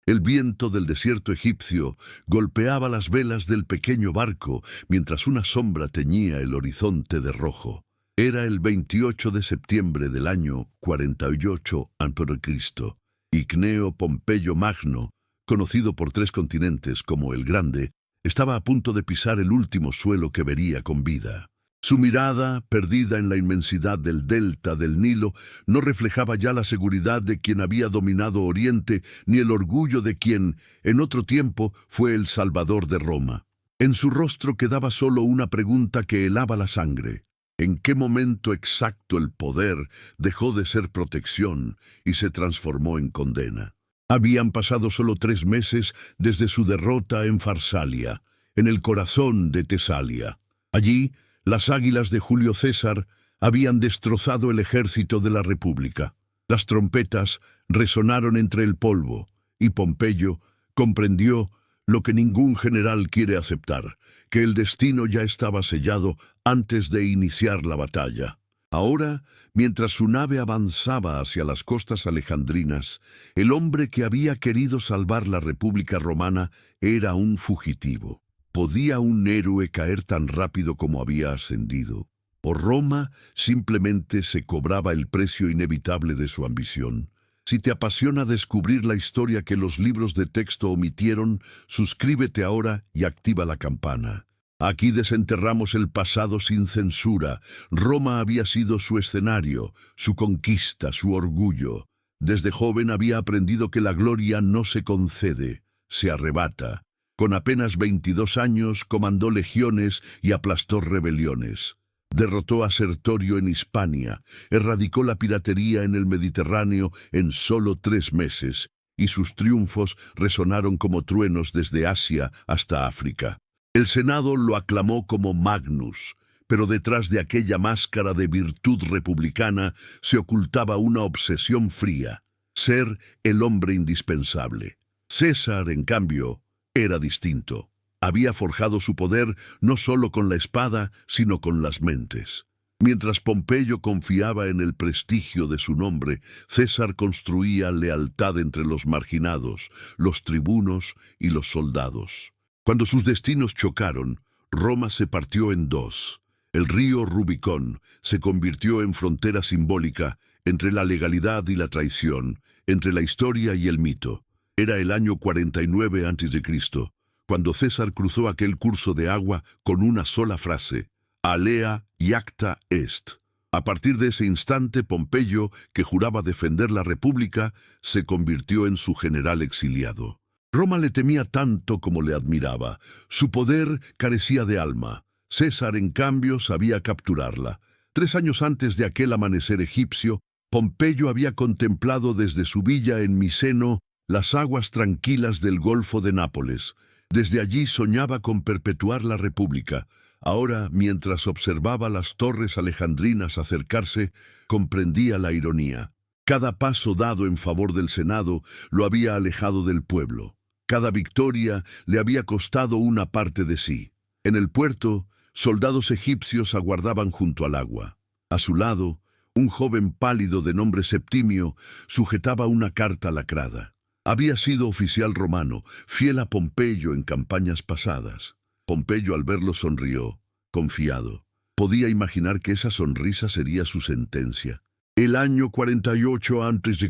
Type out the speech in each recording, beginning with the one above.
El viento del desierto egipcio golpeaba las velas del pequeño barco mientras una sombra teñía el horizonte de rojo. Era el 28 de septiembre del año 48 a.C. Cneo Pompeyo Magno, conocido por 3 continentes como el Grande, estaba a punto de pisar el último suelo que vería con vida. Su mirada, perdida en la inmensidad del delta del Nilo, no reflejaba ya la seguridad de quien había dominado Oriente, ni el orgullo de quien, en otro tiempo, fue el salvador de Roma. En su rostro quedaba solo una pregunta que helaba la sangre. ¿En qué momento exacto el poder dejó de ser protección y se transformó en condena? Habían pasado solo 3 meses desde su derrota en Farsalia, en el corazón de Tesalia. Allí, las águilas de Julio César habían destrozado el ejército de la República. Las trompetas resonaron entre el polvo, y Pompeyo comprendió lo que ningún general quiere aceptar, que el destino ya estaba sellado antes de iniciar la batalla. Ahora, mientras su nave avanzaba hacia las costas alejandrinas, el hombre que había querido salvar la República Romana era un fugitivo. ¿Podía un héroe caer tan rápido como había ascendido? ¿O Roma simplemente se cobraba el precio inevitable de su ambición? Si te apasiona descubrir la historia que los libros de texto omitieron, suscríbete ahora y activa la campana. Aquí desenterramos el pasado sin censura. Roma había sido su escenario, su conquista, su orgullo. Desde joven había aprendido que la gloria no se concede, se arrebata. Con apenas 22 años comandó legiones y aplastó rebeliones. Derrotó a Sertorio en Hispania, erradicó la piratería en el Mediterráneo en solo 3 meses, y sus triunfos resonaron como truenos desde Asia hasta África. El Senado lo aclamó como Magnus, pero detrás de aquella máscara de virtud republicana se ocultaba una obsesión fría: ser el hombre indispensable. César, en cambio, era distinto. Había forjado su poder no solo con la espada, sino con las mentes. Mientras Pompeyo confiaba en el prestigio de su nombre, César construía lealtad entre los marginados, los tribunos y los soldados. Cuando sus destinos chocaron, Roma se partió en 2. El río Rubicón se convirtió en frontera simbólica entre la legalidad y la traición, entre la historia y el mito. Era el año 49 a.C., cuando César cruzó aquel curso de agua con una sola frase: Alea iacta est. A partir de ese instante, Pompeyo, que juraba defender la República, se convirtió en su general exiliado. Roma le temía tanto como le admiraba. Su poder carecía de alma. César, en cambio, sabía capturarla. 3 años antes de aquel amanecer egipcio, Pompeyo había contemplado desde su villa en Miseno las aguas tranquilas del Golfo de Nápoles. Desde allí soñaba con perpetuar la República. Ahora, mientras observaba las torres alejandrinas acercarse, comprendía la ironía. Cada paso dado en favor del Senado lo había alejado del pueblo. Cada victoria le había costado una parte de sí. En el puerto, soldados egipcios aguardaban junto al agua. A su lado, un joven pálido de nombre Septimio sujetaba una carta lacrada. Había sido oficial romano, fiel a Pompeyo en campañas pasadas. Pompeyo, al verlo, sonrió, confiado. Podía imaginar que esa sonrisa sería su sentencia. El año 48 a.C.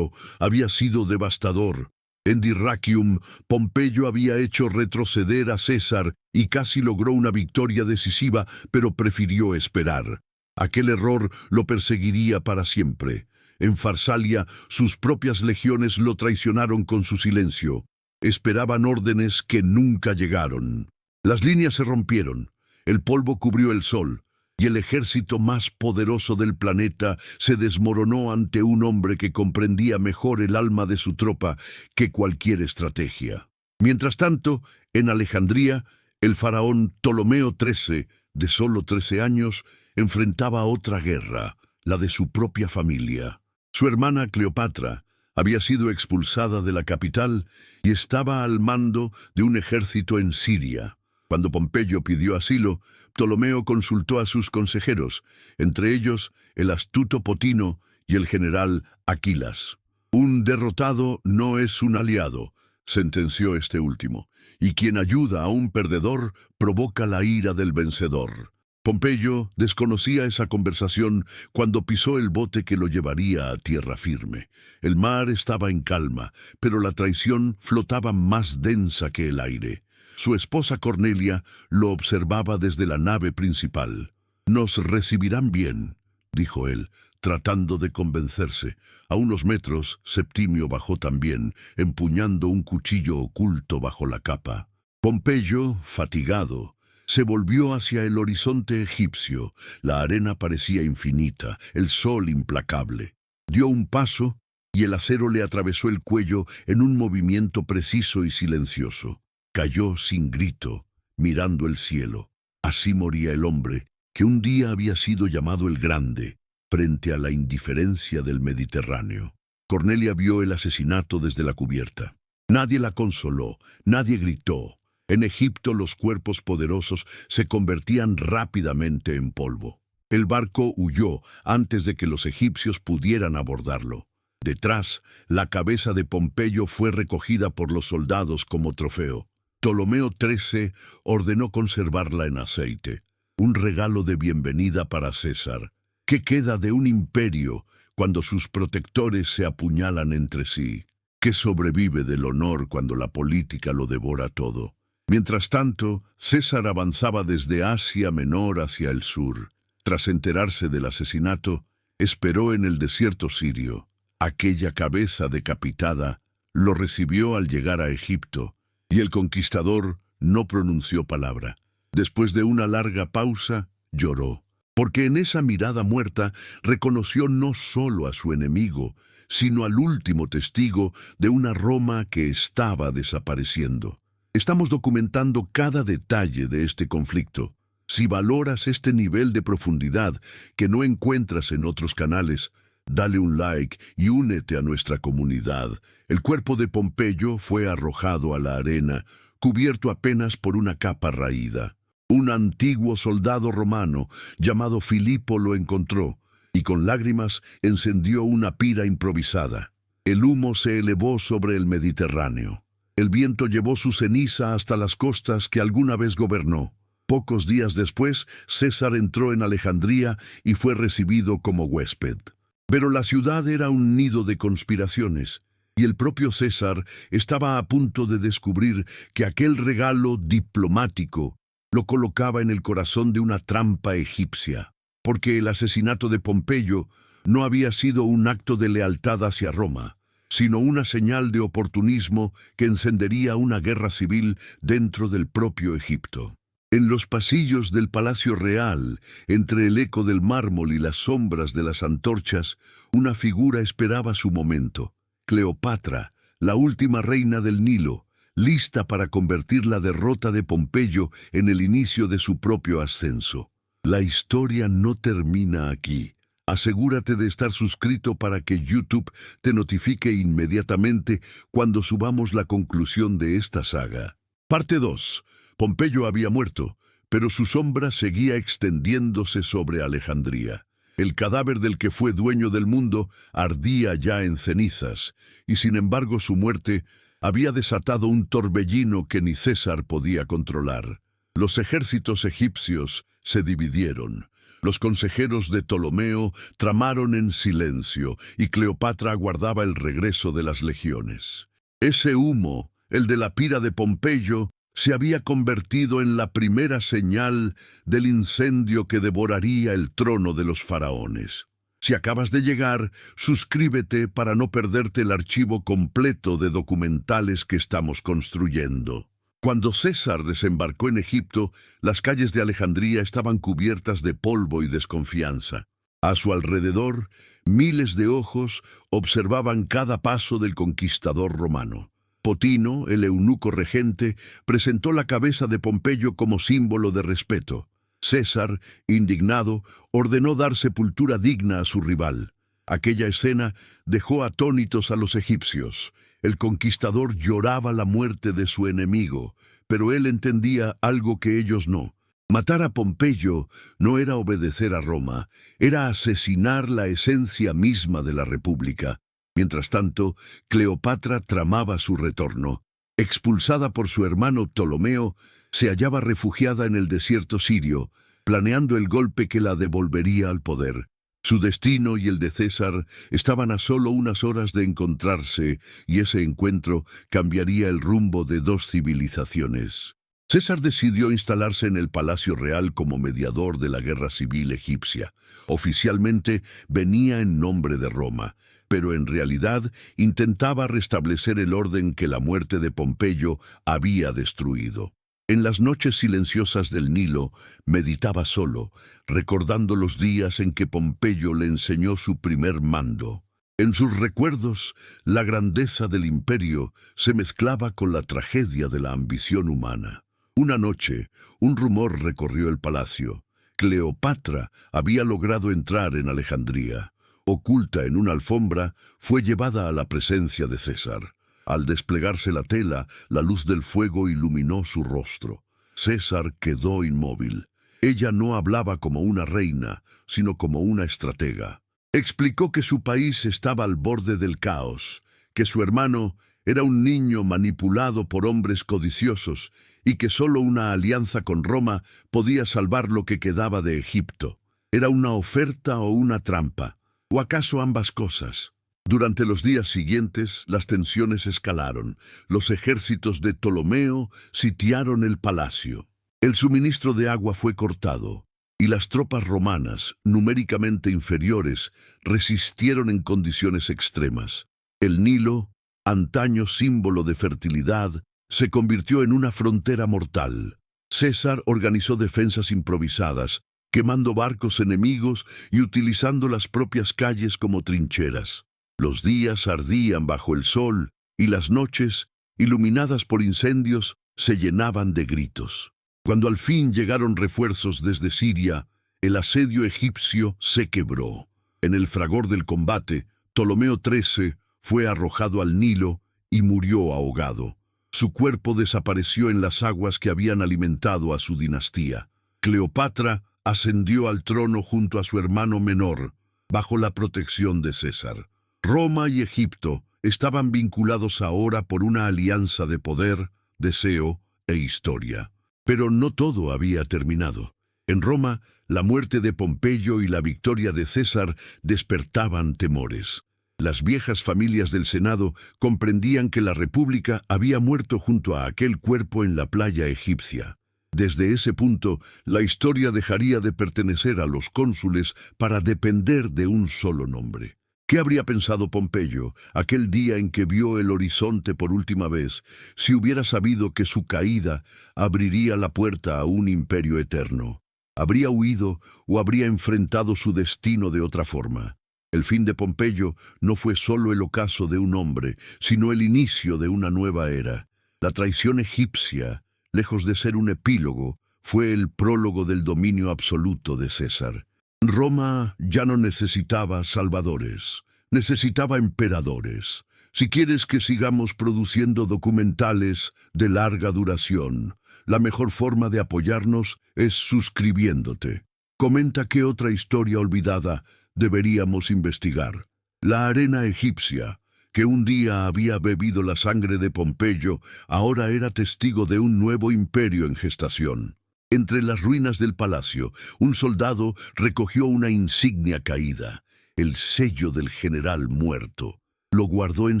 había sido devastador. En Dyrrachium, Pompeyo había hecho retroceder a César y casi logró una victoria decisiva, pero prefirió esperar. Aquel error lo perseguiría para siempre. En Farsalia, sus propias legiones lo traicionaron con su silencio. Esperaban órdenes que nunca llegaron. Las líneas se rompieron, el polvo cubrió el sol, y el ejército más poderoso del planeta se desmoronó ante un hombre que comprendía mejor el alma de su tropa que cualquier estrategia. Mientras tanto, en Alejandría, el faraón Ptolomeo XIII, de solo 13 años, enfrentaba otra guerra, la de su propia familia. Su hermana Cleopatra había sido expulsada de la capital y estaba al mando de un ejército en Siria. Cuando Pompeyo pidió asilo, Ptolomeo consultó a sus consejeros, entre ellos el astuto Potino y el general Aquilas. Un derrotado no es un aliado, sentenció este último, y quien ayuda a un perdedor provoca la ira del vencedor. Pompeyo desconocía esa conversación cuando pisó el bote que lo llevaría a tierra firme. El mar estaba en calma, pero la traición flotaba más densa que el aire. Su esposa Cornelia lo observaba desde la nave principal. «Nos recibirán bien», dijo él, tratando de convencerse. A unos metros, Septimio bajó también, empuñando un cuchillo oculto bajo la capa. Pompeyo, fatigado, se volvió hacia el horizonte egipcio. La arena parecía infinita, el sol implacable. Dio un paso y el acero le atravesó el cuello en un movimiento preciso y silencioso. Cayó sin grito, mirando el cielo. Así moría el hombre que un día había sido llamado el Grande, frente a la indiferencia del Mediterráneo. Cornelia vio el asesinato desde la cubierta. Nadie la consoló, nadie gritó. En Egipto los cuerpos poderosos se convertían rápidamente en polvo. El barco huyó antes de que los egipcios pudieran abordarlo. Detrás, la cabeza de Pompeyo fue recogida por los soldados como trofeo. Ptolomeo XIII ordenó conservarla en aceite, un regalo de bienvenida para César. ¿Qué queda de un imperio cuando sus protectores se apuñalan entre sí? ¿Qué sobrevive del honor cuando la política lo devora todo? Mientras tanto, César avanzaba desde Asia Menor hacia el sur. Tras enterarse del asesinato, esperó en el desierto sirio. Aquella cabeza decapitada lo recibió al llegar a Egipto, y el conquistador no pronunció palabra. Después de una larga pausa, lloró, porque en esa mirada muerta reconoció no solo a su enemigo, sino al último testigo de una Roma que estaba desapareciendo. Estamos documentando cada detalle de este conflicto. Si valoras este nivel de profundidad que no encuentras en otros canales, dale un like y únete a nuestra comunidad. El cuerpo de Pompeyo fue arrojado a la arena, cubierto apenas por una capa raída. Un antiguo soldado romano llamado Filipo lo encontró y con lágrimas encendió una pira improvisada. El humo se elevó sobre el Mediterráneo. El viento llevó su ceniza hasta las costas que alguna vez gobernó. Pocos días después, César entró en Alejandría y fue recibido como huésped. Pero la ciudad era un nido de conspiraciones, y el propio César estaba a punto de descubrir que aquel regalo diplomático lo colocaba en el corazón de una trampa egipcia, porque el asesinato de Pompeyo no había sido un acto de lealtad hacia Roma, sino una señal de oportunismo que encendería una guerra civil dentro del propio Egipto. En los pasillos del Palacio Real, entre el eco del mármol y las sombras de las antorchas, una figura esperaba su momento. Cleopatra, la última reina del Nilo, lista para convertir la derrota de Pompeyo en el inicio de su propio ascenso. La historia no termina aquí. Asegúrate de estar suscrito para que YouTube te notifique inmediatamente cuando subamos la conclusión de esta saga. Parte 2. Pompeyo había muerto, pero su sombra seguía extendiéndose sobre Alejandría. El cadáver del que fue dueño del mundo ardía ya en cenizas, y sin embargo su muerte había desatado un torbellino que ni César podía controlar. Los ejércitos egipcios se dividieron. Los consejeros de Ptolomeo tramaron en silencio y Cleopatra aguardaba el regreso de las legiones. Ese humo, el de la pira de Pompeyo, se había convertido en la primera señal del incendio que devoraría el trono de los faraones. Si acabas de llegar, suscríbete para no perderte el archivo completo de documentales que estamos construyendo. Cuando César desembarcó en Egipto, las calles de Alejandría estaban cubiertas de polvo y desconfianza. A su alrededor, miles de ojos observaban cada paso del conquistador romano. Potino, el eunuco regente, presentó la cabeza de Pompeyo como símbolo de respeto. César, indignado, ordenó dar sepultura digna a su rival. Aquella escena dejó atónitos a los egipcios. El conquistador lloraba la muerte de su enemigo, pero él entendía algo que ellos no. Matar a Pompeyo no era obedecer a Roma, era asesinar la esencia misma de la República. Mientras tanto, Cleopatra tramaba su retorno. Expulsada por su hermano Ptolomeo, se hallaba refugiada en el desierto sirio, planeando el golpe que la devolvería al poder. Su destino y el de César estaban a solo unas horas de encontrarse, y ese encuentro cambiaría el rumbo de dos civilizaciones. César decidió instalarse en el Palacio Real como mediador de la guerra civil egipcia. Oficialmente venía en nombre de Roma, pero en realidad intentaba restablecer el orden que la muerte de Pompeyo había destruido. En las noches silenciosas del Nilo, meditaba solo, recordando los días en que Pompeyo le enseñó su primer mando. En sus recuerdos, la grandeza del imperio se mezclaba con la tragedia de la ambición humana. Una noche, un rumor recorrió el palacio. Cleopatra había logrado entrar en Alejandría. Oculta en una alfombra, fue llevada a la presencia de César. Al desplegarse la tela, la luz del fuego iluminó su rostro. César quedó inmóvil. Ella no hablaba como una reina, sino como una estratega. Explicó que su país estaba al borde del caos, que su hermano era un niño manipulado por hombres codiciosos y que solo una alianza con Roma podía salvar lo que quedaba de Egipto. ¿Era una oferta o una trampa? ¿O acaso ambas cosas? Durante los días siguientes, las tensiones escalaron. Los ejércitos de Ptolomeo sitiaron el palacio. El suministro de agua fue cortado, y las tropas romanas, numéricamente inferiores, resistieron en condiciones extremas. El Nilo, antaño símbolo de fertilidad, se convirtió en una frontera mortal. César organizó defensas improvisadas, quemando barcos enemigos y utilizando las propias calles como trincheras. Los días ardían bajo el sol y las noches, iluminadas por incendios, se llenaban de gritos. Cuando al fin llegaron refuerzos desde Siria, el asedio egipcio se quebró. En el fragor del combate, Ptolomeo XIII fue arrojado al Nilo y murió ahogado. Su cuerpo desapareció en las aguas que habían alimentado a su dinastía. Cleopatra ascendió al trono junto a su hermano menor, bajo la protección de César. Roma y Egipto estaban vinculados ahora por una alianza de poder, deseo e historia. Pero no todo había terminado. En Roma, la muerte de Pompeyo y la victoria de César despertaban temores. Las viejas familias del Senado comprendían que la República había muerto junto a aquel cuerpo en la playa egipcia. Desde ese punto, la historia dejaría de pertenecer a los cónsules para depender de un solo nombre. ¿Qué habría pensado Pompeyo aquel día en que vio el horizonte por última vez, si hubiera sabido que su caída abriría la puerta a un imperio eterno? ¿Habría huido o habría enfrentado su destino de otra forma? El fin de Pompeyo no fue solo el ocaso de un hombre, sino el inicio de una nueva era. La traición egipcia, lejos de ser un epílogo, fue el prólogo del dominio absoluto de César. Roma ya no necesitaba salvadores, necesitaba emperadores. Si quieres que sigamos produciendo documentales de larga duración, la mejor forma de apoyarnos es suscribiéndote. Comenta qué otra historia olvidada deberíamos investigar. La arena egipcia, que un día había bebido la sangre de Pompeyo, ahora era testigo de un nuevo imperio en gestación. Entre las ruinas del palacio, un soldado recogió una insignia caída, el sello del general muerto. Lo guardó en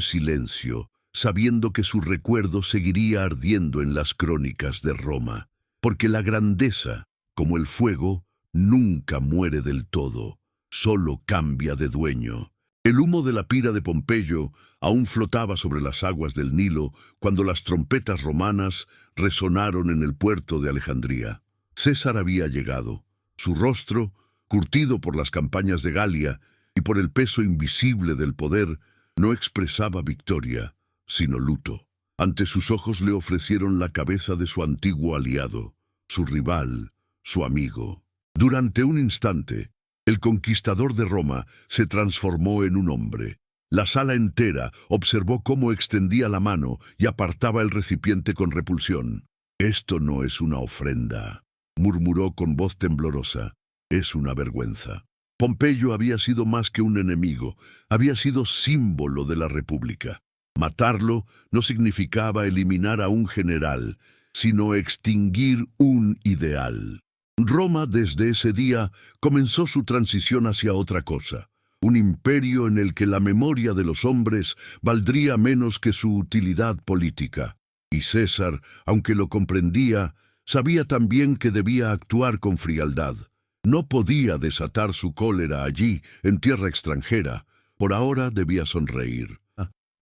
silencio, sabiendo que su recuerdo seguiría ardiendo en las crónicas de Roma, porque la grandeza, como el fuego, nunca muere del todo, solo cambia de dueño. El humo de la pira de Pompeyo aún flotaba sobre las aguas del Nilo cuando las trompetas romanas resonaron en el puerto de Alejandría. César había llegado. Su rostro, curtido por las campañas de Galia y por el peso invisible del poder, no expresaba victoria, sino luto. Ante sus ojos le ofrecieron la cabeza de su antiguo aliado, su rival, su amigo. Durante un instante, el conquistador de Roma se transformó en un hombre. La sala entera observó cómo extendía la mano y apartaba el recipiente con repulsión. «Esto no es una ofrenda», murmuró con voz temblorosa. «Es una vergüenza». Pompeyo había sido más que un enemigo, había sido símbolo de la República. Matarlo no significaba eliminar a un general, sino extinguir un ideal. Roma desde ese día comenzó su transición hacia otra cosa, un imperio en el que la memoria de los hombres valdría menos que su utilidad política. Y César, aunque lo comprendía, sabía también que debía actuar con frialdad. No podía desatar su cólera allí, en tierra extranjera. Por ahora debía sonreír.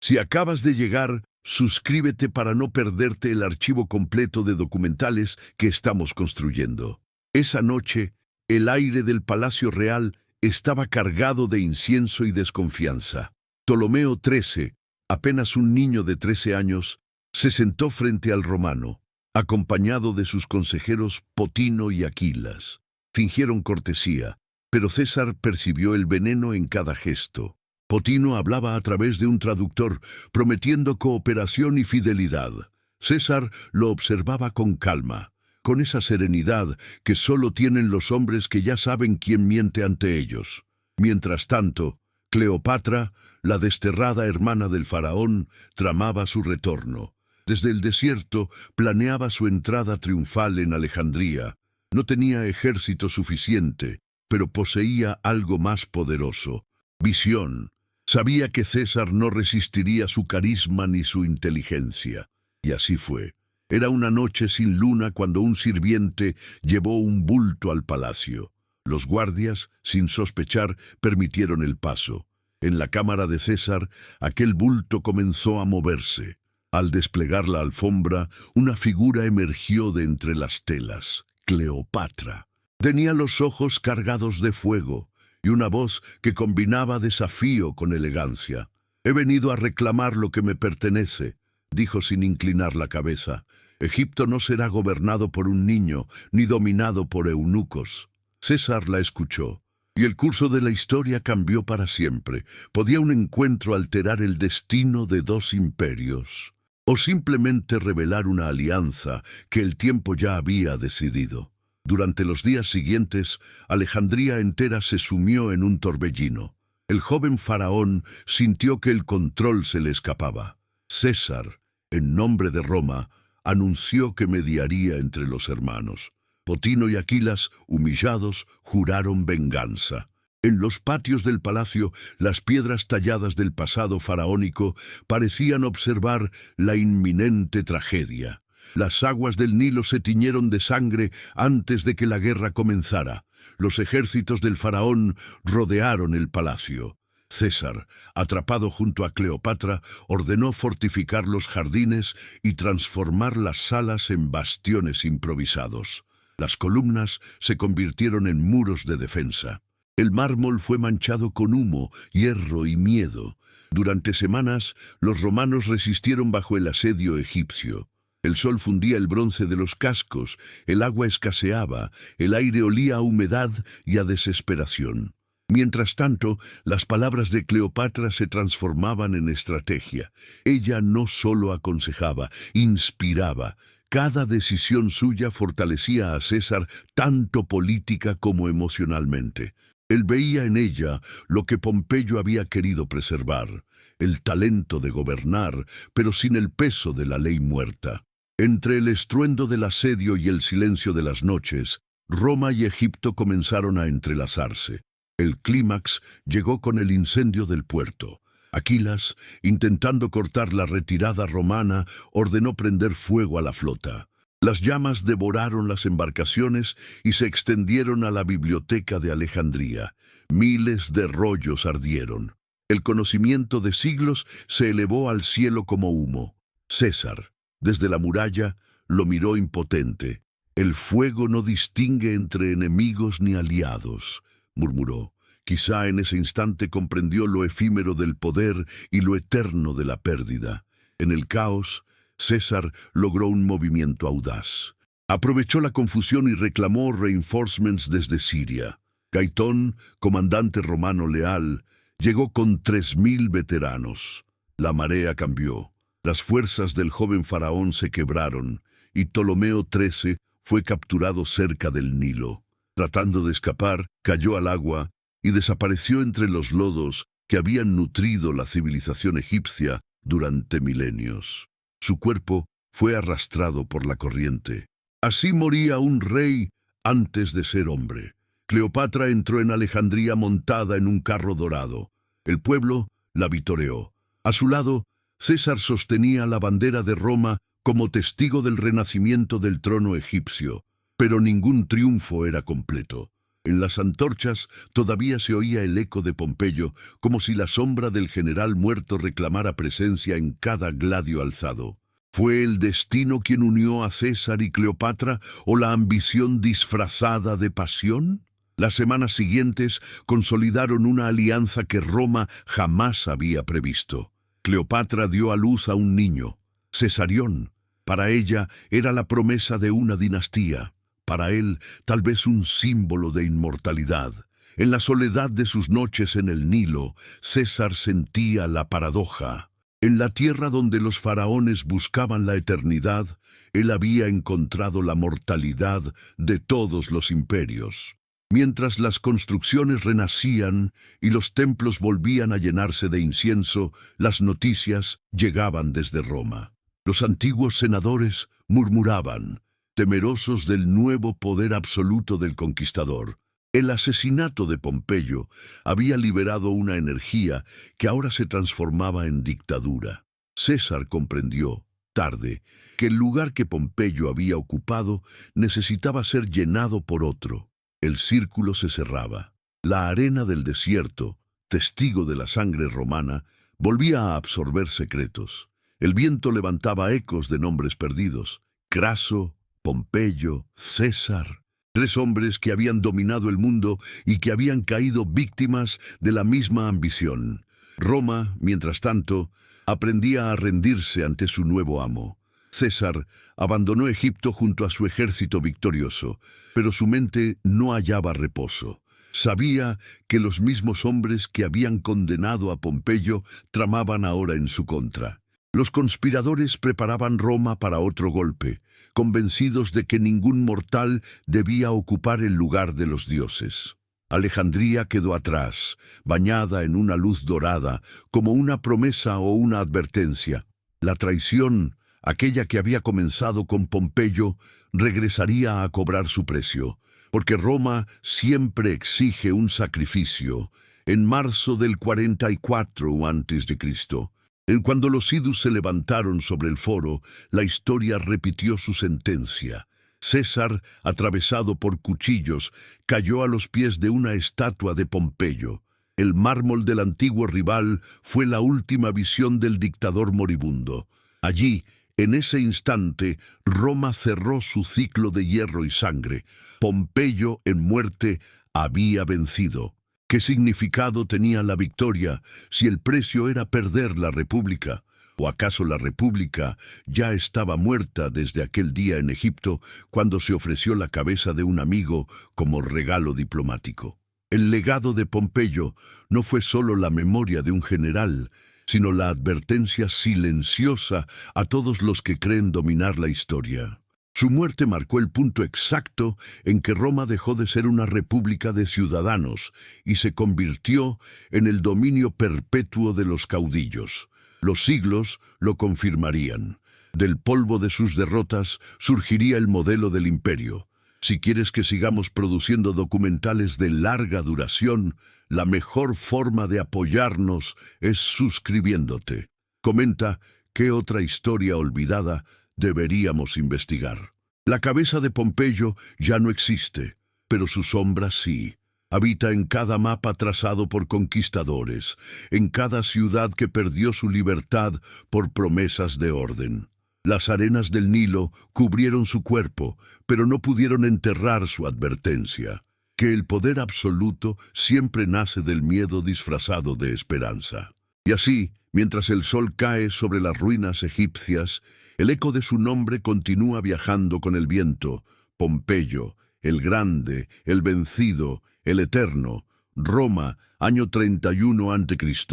Si acabas de llegar, suscríbete para no perderte el archivo completo de documentales que estamos construyendo. Esa noche, el aire del Palacio Real estaba cargado de incienso y desconfianza. Ptolomeo XIII, apenas un niño de 13 años, se sentó frente al romano, acompañado de sus consejeros Potino y Aquilas. Fingieron cortesía, pero César percibió el veneno en cada gesto. Potino hablaba a través de un traductor, prometiendo cooperación y fidelidad. César lo observaba con calma, con esa serenidad que solo tienen los hombres que ya saben quién miente ante ellos. Mientras tanto, Cleopatra, la desterrada hermana del faraón, tramaba su retorno. Desde el desierto planeaba su entrada triunfal en Alejandría. No tenía ejército suficiente, pero poseía algo más poderoso: visión. Sabía que César no resistiría su carisma ni su inteligencia. Y así fue. Era una noche sin luna cuando un sirviente llevó un bulto al palacio. Los guardias, sin sospechar, permitieron el paso. En la cámara de César, aquel bulto comenzó a moverse. Al desplegar la alfombra, una figura emergió de entre las telas: Cleopatra. Tenía los ojos cargados de fuego y una voz que combinaba desafío con elegancia. «He venido a reclamar lo que me pertenece», dijo sin inclinar la cabeza. «Egipto no será gobernado por un niño, ni dominado por eunucos». César la escuchó, y el curso de la historia cambió para siempre. ¿Podía un encuentro alterar el destino de dos imperios? ¿O simplemente revelar una alianza que el tiempo ya había decidido? Durante los días siguientes, Alejandría entera se sumió en un torbellino. El joven faraón sintió que el control se le escapaba. César, en nombre de Roma, anunció que mediaría entre los hermanos. Potino y Aquilas, humillados, juraron venganza. En los patios del palacio, las piedras talladas del pasado faraónico parecían observar la inminente tragedia. Las aguas del Nilo se tiñeron de sangre antes de que la guerra comenzara. Los ejércitos del faraón rodearon el palacio. César, atrapado junto a Cleopatra, ordenó fortificar los jardines y transformar las salas en bastiones improvisados. Las columnas se convirtieron en muros de defensa. El mármol fue manchado con humo, hierro y miedo. Durante semanas, los romanos resistieron bajo el asedio egipcio. El sol fundía el bronce de los cascos, el agua escaseaba, el aire olía a humedad y a desesperación. Mientras tanto, las palabras de Cleopatra se transformaban en estrategia. Ella no solo aconsejaba, inspiraba. Cada decisión suya fortalecía a César tanto política como emocionalmente. Él veía en ella lo que Pompeyo había querido preservar: el talento de gobernar, pero sin el peso de la ley muerta. Entre el estruendo del asedio y el silencio de las noches, Roma y Egipto comenzaron a entrelazarse. El clímax llegó con el incendio del puerto. Aquilas, intentando cortar la retirada romana, ordenó prender fuego a la flota. Las llamas devoraron las embarcaciones y se extendieron a la biblioteca de Alejandría. Miles de rollos ardieron. El conocimiento de siglos se elevó al cielo como humo. César, desde la muralla, lo miró impotente. «El fuego no distingue entre enemigos ni aliados», murmuró. Quizá en ese instante comprendió lo efímero del poder y lo eterno de la pérdida. En el caos, César logró un movimiento audaz. Aprovechó la confusión y reclamó reinforcements desde Siria. Gaitón, comandante romano leal, llegó con 3000 veteranos. La marea cambió. Las fuerzas del joven faraón se quebraron y Ptolomeo XIII fue capturado cerca del Nilo. Tratando de escapar, cayó al agua y desapareció entre los lodos que habían nutrido la civilización egipcia durante milenios. Su cuerpo fue arrastrado por la corriente. Así moría un rey antes de ser hombre. Cleopatra entró en Alejandría montada en un carro dorado. El pueblo la vitoreó. A su lado, César sostenía la bandera de Roma como testigo del renacimiento del trono egipcio. Pero ningún triunfo era completo. En las antorchas todavía se oía el eco de Pompeyo, como si la sombra del general muerto reclamara presencia en cada gladio alzado. ¿Fue el destino quien unió a César y Cleopatra o la ambición disfrazada de pasión? Las semanas siguientes consolidaron una alianza que Roma jamás había previsto. Cleopatra dio a luz a un niño, Cesarión. Para ella era la promesa de una dinastía. Para él, tal vez un símbolo de inmortalidad. En la soledad de sus noches en el Nilo, César sentía la paradoja. En la tierra donde los faraones buscaban la eternidad, él había encontrado la mortalidad de todos los imperios. Mientras las construcciones renacían y los templos volvían a llenarse de incienso, las noticias llegaban desde Roma. Los antiguos senadores murmuraban, temerosos del nuevo poder absoluto del conquistador. El asesinato de Pompeyo había liberado una energía que ahora se transformaba en dictadura. César comprendió, tarde, que el lugar que Pompeyo había ocupado necesitaba ser llenado por otro. El círculo se cerraba. La arena del desierto, testigo de la sangre romana, volvía a absorber secretos. El viento levantaba ecos de nombres perdidos. Craso, Pompeyo, César. 3 hombres que habían dominado el mundo y que habían caído víctimas de la misma ambición. Roma, mientras tanto, aprendía a rendirse ante su nuevo amo. César abandonó Egipto junto a su ejército victorioso, pero su mente no hallaba reposo. Sabía que los mismos hombres que habían condenado a Pompeyo tramaban ahora en su contra. Los conspiradores preparaban Roma para otro golpe, convencidos de que ningún mortal debía ocupar el lugar de los dioses. Alejandría quedó atrás, bañada en una luz dorada, como una promesa o una advertencia. La traición, aquella que había comenzado con Pompeyo, regresaría a cobrar su precio, porque Roma siempre exige un sacrificio. En marzo del 44 a.C., cuando los idus se levantaron sobre el foro, la historia repitió su sentencia. César, atravesado por cuchillos, cayó a los pies de una estatua de Pompeyo. El mármol del antiguo rival fue la última visión del dictador moribundo. Allí, en ese instante, Roma cerró su ciclo de hierro y sangre. Pompeyo, en muerte, había vencido. ¿Qué significado tenía la victoria si el precio era perder la República? ¿O acaso la República ya estaba muerta desde aquel día en Egipto, cuando se ofreció la cabeza de un amigo como regalo diplomático? El legado de Pompeyo no fue solo la memoria de un general, sino la advertencia silenciosa a todos los que creen dominar la historia. Su muerte marcó el punto exacto en que Roma dejó de ser una república de ciudadanos y se convirtió en el dominio perpetuo de los caudillos. Los siglos lo confirmarían. Del polvo de sus derrotas surgiría el modelo del imperio. Si quieres que sigamos produciendo documentales de larga duración, la mejor forma de apoyarnos es suscribiéndote. Comenta qué otra historia olvidada deberíamos investigar. La cabeza de Pompeyo ya no existe, pero su sombra sí. Habita en cada mapa trazado por conquistadores, en cada ciudad que perdió su libertad por promesas de orden. Las arenas del Nilo cubrieron su cuerpo, pero no pudieron enterrar su advertencia, que el poder absoluto siempre nace del miedo disfrazado de esperanza. Y así, mientras el sol cae sobre las ruinas egipcias, el eco de su nombre continúa viajando con el viento. Pompeyo, el grande, el vencido, el eterno. Roma, año 31 a.C.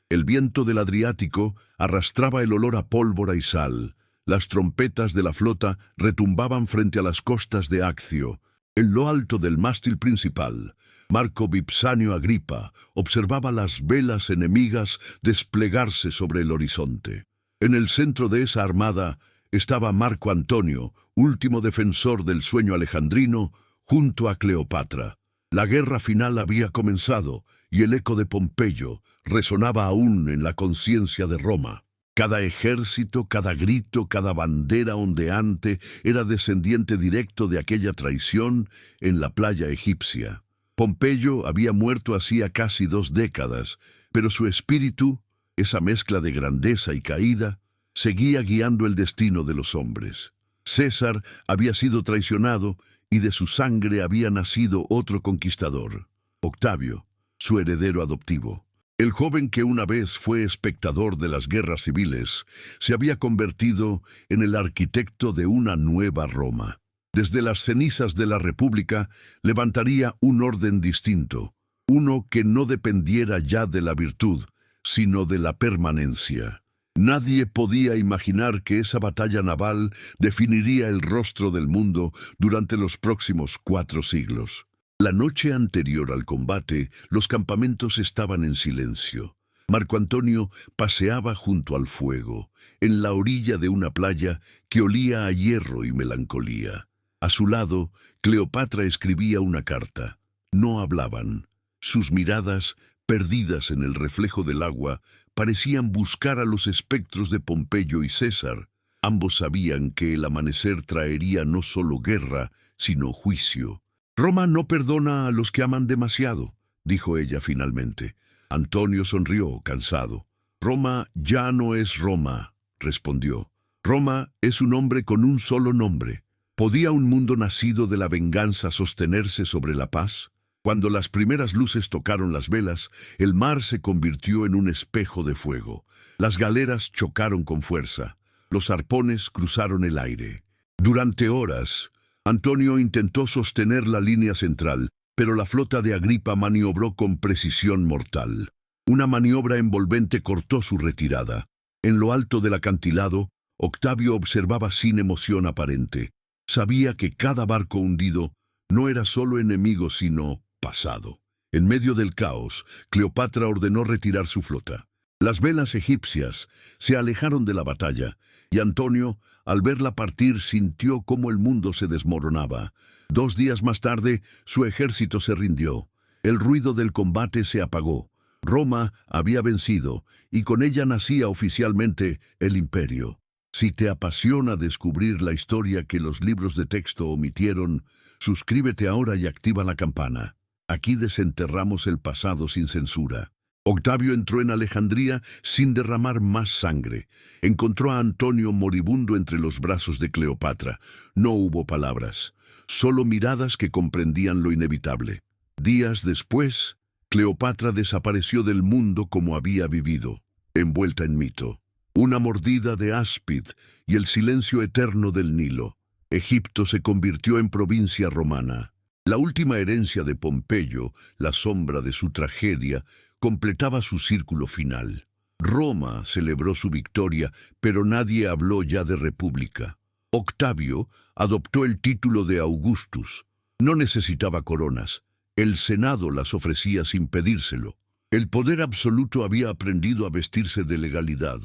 El viento del Adriático arrastraba el olor a pólvora y sal. Las trompetas de la flota retumbaban frente a las costas de Accio. En lo alto del mástil principal, Marco Vipsanio Agripa observaba las velas enemigas desplegarse sobre el horizonte. En el centro de esa armada estaba Marco Antonio, último defensor del sueño alejandrino, junto a Cleopatra. La guerra final había comenzado y el eco de Pompeyo resonaba aún en la conciencia de Roma. Cada ejército, cada grito, cada bandera ondeante era descendiente directo de aquella traición en la playa egipcia. Pompeyo había muerto hacía casi 2 décadas, pero su espíritu, esa mezcla de grandeza y caída, seguía guiando el destino de los hombres. César había sido traicionado y de su sangre había nacido otro conquistador, Octavio, su heredero adoptivo. El joven que una vez fue espectador de las guerras civiles se había convertido en el arquitecto de una nueva Roma. Desde las cenizas de la República levantaría un orden distinto, uno que no dependiera ya de la virtud, sino de la permanencia. Nadie podía imaginar que esa batalla naval definiría el rostro del mundo durante los próximos 4 siglos. La noche anterior al combate, los campamentos estaban en silencio. Marco Antonio paseaba junto al fuego, en la orilla de una playa que olía a hierro y melancolía. A su lado, Cleopatra escribía una carta. No hablaban. Sus miradas, perdidas en el reflejo del agua, parecían buscar a los espectros de Pompeyo y César. Ambos sabían que el amanecer traería no solo guerra, sino juicio. «Roma no perdona a los que aman demasiado», dijo ella finalmente. Antonio sonrió, cansado. «Roma ya no es Roma», respondió. «Roma es un hombre con un solo nombre». ¿Podía un mundo nacido de la venganza sostenerse sobre la paz? Cuando las primeras luces tocaron las velas, el mar se convirtió en un espejo de fuego. Las galeras chocaron con fuerza. Los arpones cruzaron el aire. Durante horas, Antonio intentó sostener la línea central, pero la flota de Agripa maniobró con precisión mortal. Una maniobra envolvente cortó su retirada. En lo alto del acantilado, Octavio observaba sin emoción aparente. Sabía que cada barco hundido no era solo enemigo, sino pasado. En medio del caos, Cleopatra ordenó retirar su flota. Las velas egipcias se alejaron de la batalla, y Antonio, al verla partir, sintió cómo el mundo se desmoronaba. 2 días más tarde, su ejército se rindió. El ruido del combate se apagó. Roma había vencido, y con ella nacía oficialmente el imperio. Si te apasiona descubrir la historia que los libros de texto omitieron, suscríbete ahora y activa la campana. Aquí desenterramos el pasado sin censura. Octavio entró en Alejandría sin derramar más sangre. Encontró a Antonio moribundo entre los brazos de Cleopatra. No hubo palabras, solo miradas que comprendían lo inevitable. Días después, Cleopatra desapareció del mundo como había vivido, envuelta en mito. Una mordida de áspid y el silencio eterno del Nilo. Egipto se convirtió en provincia romana. La última herencia de Pompeyo, la sombra de su tragedia, completaba su círculo final. Roma celebró su victoria, pero nadie habló ya de república. Octavio adoptó el título de Augustus. No necesitaba coronas. El Senado las ofrecía sin pedírselo. El poder absoluto había aprendido a vestirse de legalidad.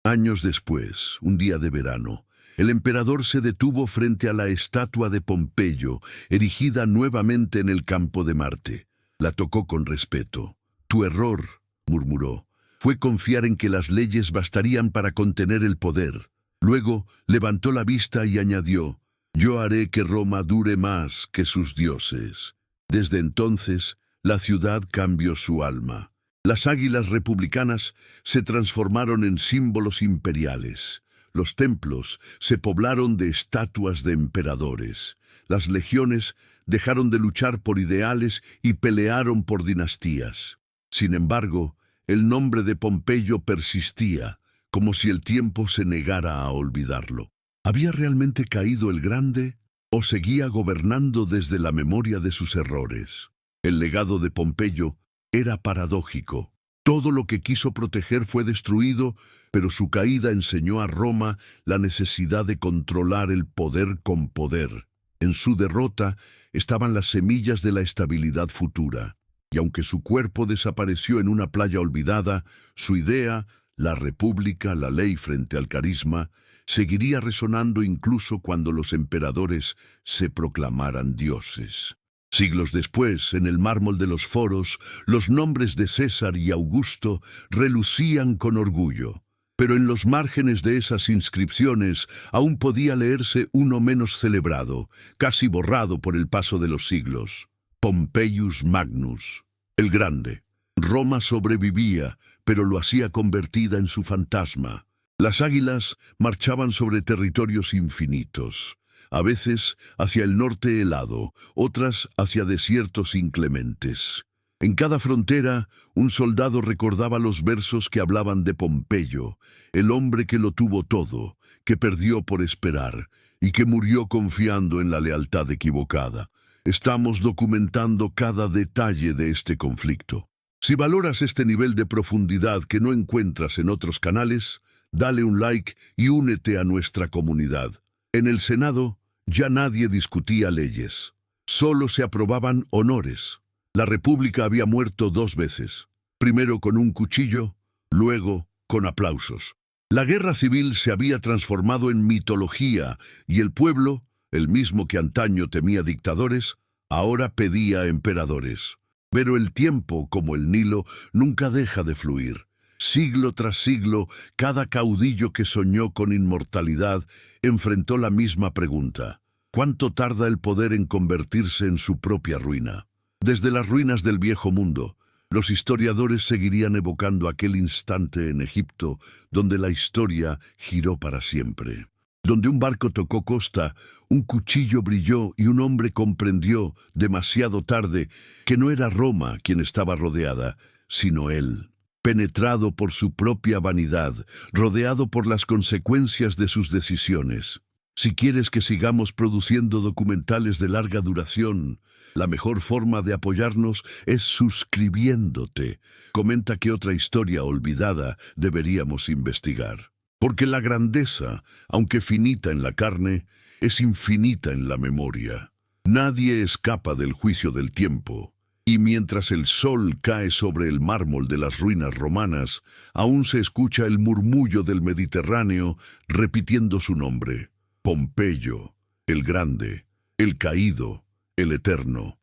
Años después, un día de verano, el emperador se detuvo frente a la estatua de Pompeyo, erigida nuevamente en el campo de Marte. La tocó con respeto. «Tu error», murmuró, «fue confiar en que las leyes bastarían para contener el poder». Luego levantó la vista y añadió, «Yo haré que Roma dure más que sus dioses». Desde entonces, la ciudad cambió su alma. Las águilas republicanas se transformaron en símbolos imperiales. Los templos se poblaron de estatuas de emperadores. Las legiones dejaron de luchar por ideales y pelearon por dinastías. Sin embargo, el nombre de Pompeyo persistía, como si el tiempo se negara a olvidarlo. ¿Había realmente caído el grande o seguía gobernando desde la memoria de sus errores? El legado de Pompeyo era paradójico. Todo lo que quiso proteger fue destruido, pero su caída enseñó a Roma la necesidad de controlar el poder con poder. En su derrota estaban las semillas de la estabilidad futura. Y aunque su cuerpo desapareció en una playa olvidada, su idea, la república, la ley frente al carisma, seguiría resonando incluso cuando los emperadores se proclamaran dioses. Siglos después, en el mármol de los foros, los nombres de César y Augusto relucían con orgullo. Pero en los márgenes de esas inscripciones aún podía leerse uno menos celebrado, casi borrado por el paso de los siglos: Pompeius Magnus, el Grande. Roma sobrevivía, pero lo hacía convertida en su fantasma. Las águilas marchaban sobre territorios infinitos, a veces hacia el norte helado, otras hacia desiertos inclementes. En cada frontera, un soldado recordaba los versos que hablaban de Pompeyo, el hombre que lo tuvo todo, que perdió por esperar y que murió confiando en la lealtad equivocada. Estamos documentando cada detalle de este conflicto. Si valoras este nivel de profundidad que no encuentras en otros canales, dale un like y únete a nuestra comunidad. En el Senado ya nadie discutía leyes, solo se aprobaban honores. La República había muerto 2 veces, primero con un cuchillo, luego con aplausos. La guerra civil se había transformado en mitología y el pueblo, el mismo que antaño temía dictadores, ahora pedía emperadores. Pero el tiempo, como el Nilo, nunca deja de fluir. Siglo tras siglo, cada caudillo que soñó con inmortalidad enfrentó la misma pregunta: ¿cuánto tarda el poder en convertirse en su propia ruina? Desde las ruinas del viejo mundo, los historiadores seguirían evocando aquel instante en Egipto donde la historia giró para siempre. Donde un barco tocó costa, un cuchillo brilló y un hombre comprendió, demasiado tarde, que no era Roma quien estaba rodeada, sino él. Penetrado por su propia vanidad, rodeado por las consecuencias de sus decisiones. Si quieres que sigamos produciendo documentales de larga duración, la mejor forma de apoyarnos es suscribiéndote. Comenta qué otra historia olvidada deberíamos investigar. Porque la grandeza, aunque finita en la carne, es infinita en la memoria. Nadie escapa del juicio del tiempo. Y mientras el sol cae sobre el mármol de las ruinas romanas, aún se escucha el murmullo del Mediterráneo repitiendo su nombre: Pompeyo, el Grande, el Caído, el Eterno.